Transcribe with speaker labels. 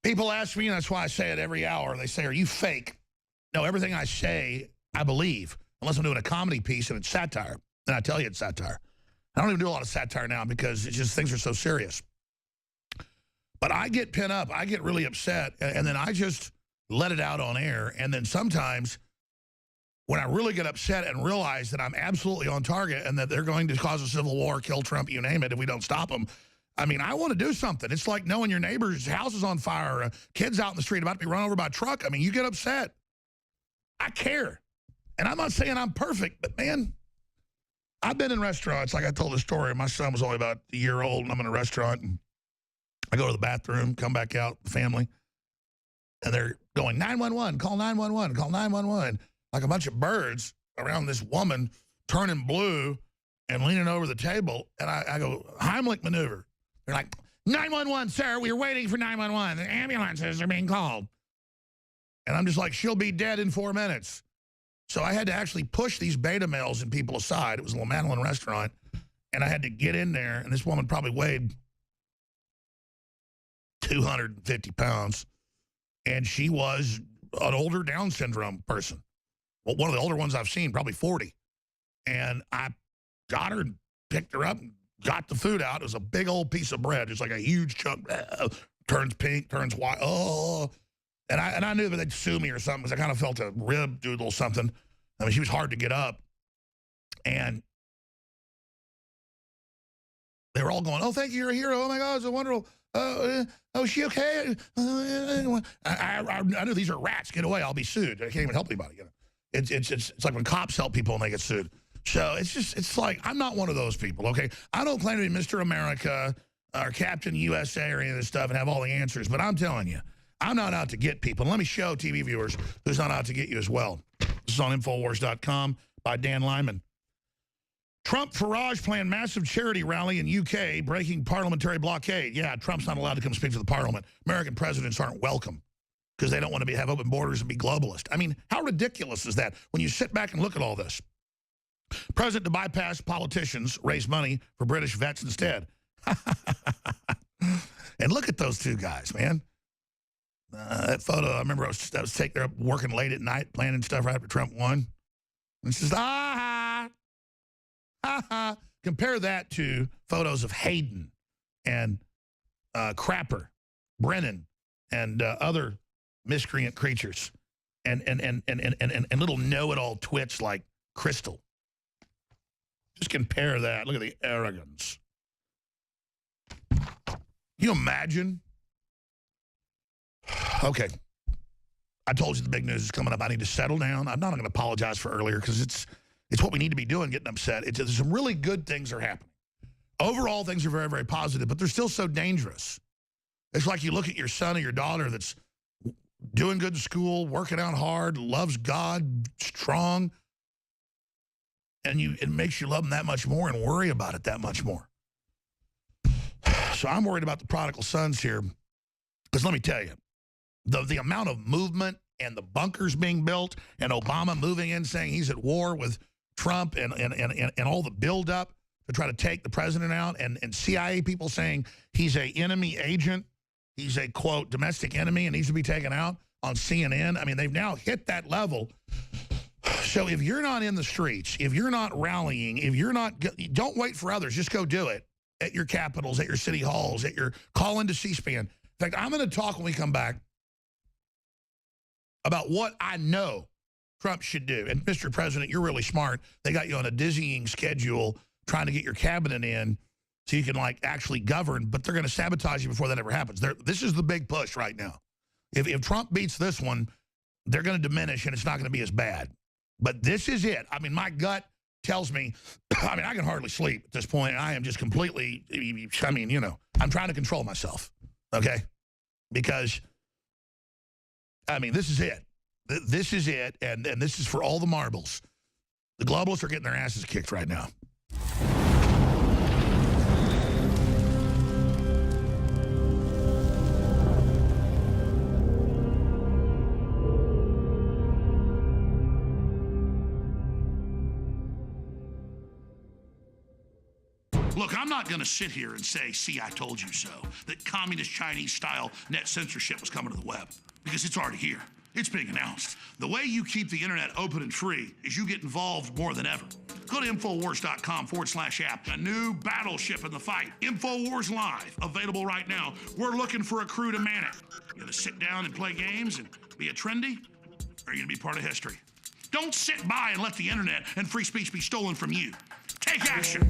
Speaker 1: People ask me, and that's why I say it every hour. They say, are you fake? No, everything I say, I believe, unless I'm doing a comedy piece and it's satire. And I tell you it's satire. I don't even do a lot of satire now because it's just things are so serious. But I get pent up. I get really upset, and then I just let it out on air. And then sometimes when I really get upset and realize that I'm absolutely on target and that they're going to cause a civil war, kill Trump, you name it, if we don't stop them, I mean, I want to do something. It's like knowing your neighbor's house is on fire, or a kid's out in the street about to be run over by a truck. I mean, you get upset. I care. And I'm not saying I'm perfect, but, man, I've been in restaurants. Like I told the story, my son was only about a year old, and I'm in a restaurant, and I go to the bathroom, come back out, the family, and they're going, 911, call 911, call 911. Like a bunch of birds around this woman turning blue and leaning over the table. And I go, Heimlich maneuver. They're like, 911, sir, we're waiting for 911. The ambulances are being called. And I'm just like, she'll be dead in 4 minutes. So I had to actually push these beta males and people aside. It was a little Madeline restaurant. And I had to get in there. And this woman probably weighed 250 pounds. And she was an older Down syndrome person. Well, one of the older ones I've seen, probably 40. And I got her and picked her up and got the food out. It was a big old piece of bread. It's like a huge chunk. Turns pink, turns white. Oh. And I knew that they'd sue me or something because I kind of felt a rib doodle something. I mean, she was hard to get up. And they were all going, oh, thank you, you're a hero. Oh, my God, it's a wonderful. Oh, is she okay? I knew these are rats. Get away. I'll be sued. I can't even help anybody. You know? It's like when cops help people and they get sued. So it's like, I'm not one of those people, okay? I don't claim to be Mr. America or Captain USA or any of this stuff and have all the answers, but I'm telling you, I'm not out to get people. And let me show TV viewers who's not out to get you as well. This is on Infowars.com by Dan Lyman. Trump Farage planned massive charity rally in UK, breaking parliamentary blockade. Yeah, Trump's not allowed to come speak to the parliament. American presidents aren't welcome because they don't want to have open borders and be globalist. I mean, how ridiculous is that when you sit back and look at all this? President to bypass politicians, raise money for British vets instead. And look at those two guys, man. That photo, I remember I was taking her up working late at night, planning stuff right after Trump won. And it's just, compare that to photos of Hayden and Crapper, Brennan, and other miscreant creatures, and little know-it-all twits like Crystal. Just compare that. Look at the arrogance. Can you imagine? Okay. I told you the big news is coming up. I need to settle down. I'm not going to apologize for earlier because it's what we need to be doing, getting upset. There's some really good things are happening. Overall, things are very, very positive, but they're still so dangerous. It's like you look at your son or your daughter that's doing good in school, working out hard, loves God, strong, and it makes you love them that much more and worry about it that much more. So I'm worried about the prodigal sons here because let me tell you, the amount of movement and the bunkers being built and Obama moving in saying he's at war with Trump and all the buildup to try to take the president out and CIA people saying he's an enemy agent, he's a, quote, domestic enemy and needs to be taken out on CNN. I mean, they've now hit that level. So if you're not in the streets, if you're not rallying, if you're not, don't wait for others. Just go do it at your capitals, at your city halls, at your call into C-SPAN. In fact, I'm going to talk when we come back about what I know Trump should do. And Mr. President, you're really smart. They got you on a dizzying schedule trying to get your cabinet in so you can like actually govern, but they're going to sabotage you before that ever happens. This is the big push right now. If Trump beats this one, they're going to diminish and it's not going to be as bad. But this is it. I mean, my gut tells me, I mean, I can hardly sleep at this point. I am just completely, I mean, you know, I'm trying to control myself, okay? Because, I mean, this is it. This is it, and this is for all the marbles. The globalists are getting their asses kicked right now. Look, I'm not going to sit here and say, see, I told you so, that communist Chinese-style net censorship was coming to the web, because it's already here. It's being announced. The way you keep the internet open and free is you get involved more than ever. Go to Infowars.com/app. A new battleship in the fight. Infowars Live, available right now. We're looking for a crew to man it. You gonna sit down and play games and be a trendy? Or are you gonna be part of history? Don't sit by and let the internet and free speech be stolen from you. Take action.